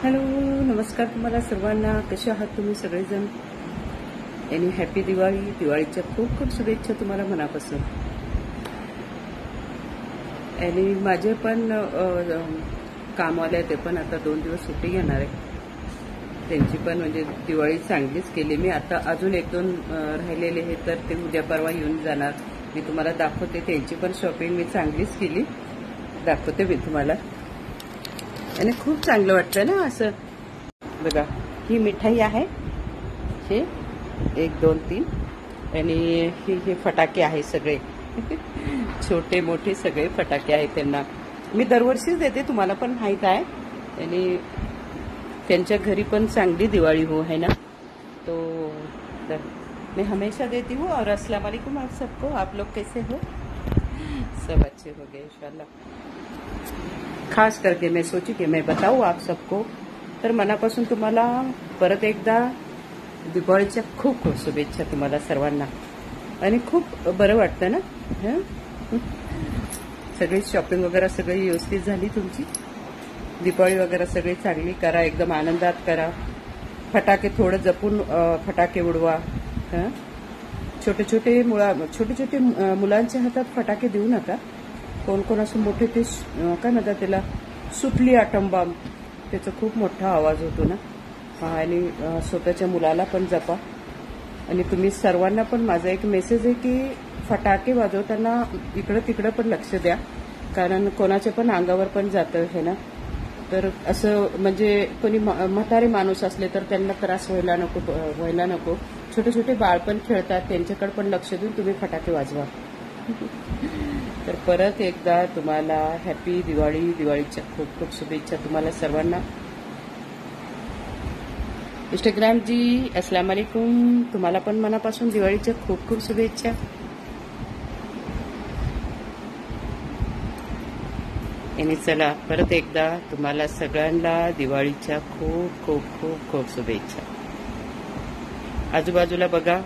Hello, नमस्कार तुम्हाला सर्वांना. कसे आहात तुम्ही सगळेजण? आणि हॅपी दिवाळी. दिवाळीच्या खूप खूप शुभेच्छा तुम्हाला मनापासून. आणि माझे पण कामवाले ते पण आता 2 दिवस सुट्टी घेणार आहे. त्यांची पण म्हणजे दिवाळी चांगलीच केली मी. आता अजून 1-2 राहिलेले हे तर ते उद्या परवा येऊन जाणार. मी तुम्हाला दाखवते. त्यांची पण शॉपिंग मी चांगलीच केली, दाखवते मी तुम्हाला. आणि खूप चांगलं वाटतं ना असं. बघा, ही मिठाई आहे, हे 1 2 3. आणि हे फटाके आहे सगळे छोटे मोठे सगळे फटाके आहेत. त्यांना मी दरवर्षीच देते, तुम्हाला पण माहीत आहे. आणि त्यांच्या घरी पण चांगली दिवाळी हो है ना. तो मैं हमेशा देती हूँ. और अस्सलाम वालेकुम आप सबको. आप लोग कैसे हो? सब अच्छे हो गए इंशाल्लाह. खास करके मैं सोची की मैं बताऊ आप सबको. तर मनापासून तुम्हाला परत एकदा दिवाळीच्या खूप खूप शुभेच्छा तुम्हाला सर्वांना. आणि खूप बरं वाटतं ना. सगळी शॉपिंग वगैरे सगळी व्यवस्थित झाली तुमची. दिवाळी वगैरे सगळी चांगली करा, एकदम आनंदात करा. फटाके थोडं जपून फटाके उडवा. छोटे छोटे मुलांच्या हातात फटाके देऊ नका. कोण कोण असं मोठे ते काय म्हणतात त्याला, सुटली आटम बॉम्ब, त्याचा खूप मोठा आवाज होतो ना. आणि स्वतःच्या मुलाला पण जपा. आणि तुम्ही सर्वांना पण माझा एक मेसेज आहे की फटाके वाजवताना इकडं तिकडं पण लक्ष द्या. कारण कोणाच्या पण अंगावर पण जातं है ना. तर असं म्हणजे कोणी म्हातारे माणूस असले तर त्यांना त्रास व्हायला नको. छोटे छोटे बाळ पण खेळतात, त्यांच्याकडे पण लक्ष देऊन तुम्ही फटाके वाजवा. तर परत एकदा तुम्हाला हॅपी दिवाळी. दिवाळीच्या खूप खूप शुभेच्छा तुम्हाला सर्वांना. इंस्टाग्राम जी अस्सलाम वालेकुम. तुम्हाला पण मनापासून दिवाळीच्या खूप खूप शुभेच्छा. आणि चला परत एकदा तुम्हाला सगळ्यांना दिवाळीच्या खूप खूप खूप खूप शुभेच्छा. आजूबाजूला बघा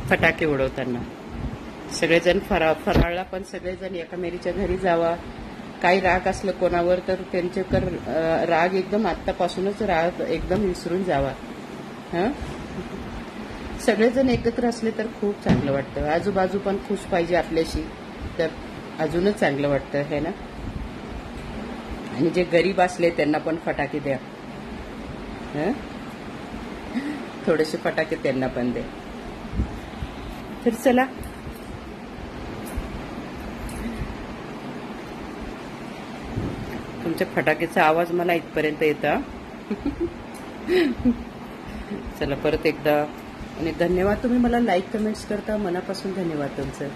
फटाके उडवताना सगळेजण फराळला पण सगळेजण एकामेरीच्या घरी जावा. काही राग असलं कोणावर तर त्यांच्याकडे राग एकदम आत्तापासूनच राग एकदम विसरून जावा. सगळेजण एकत्र असले तर खूप चांगलं वाटतं. आजूबाजू पण खुश पाहिजे आपल्याशी, तर अजूनच चांगलं वाटतं है ना. आणि जे गरीब असले त्यांना पण फटाके द्या. थोडेसे फटाके त्यांना पण द्या. तर चला, तुमच्या फटाकेचा आवाज मला इथपर्यंत येता. चला परत एकदा. आणि धन्यवाद, तुम्ही मला लाईक कमेंट्स करता. मनापासून धन्यवाद तुमचं.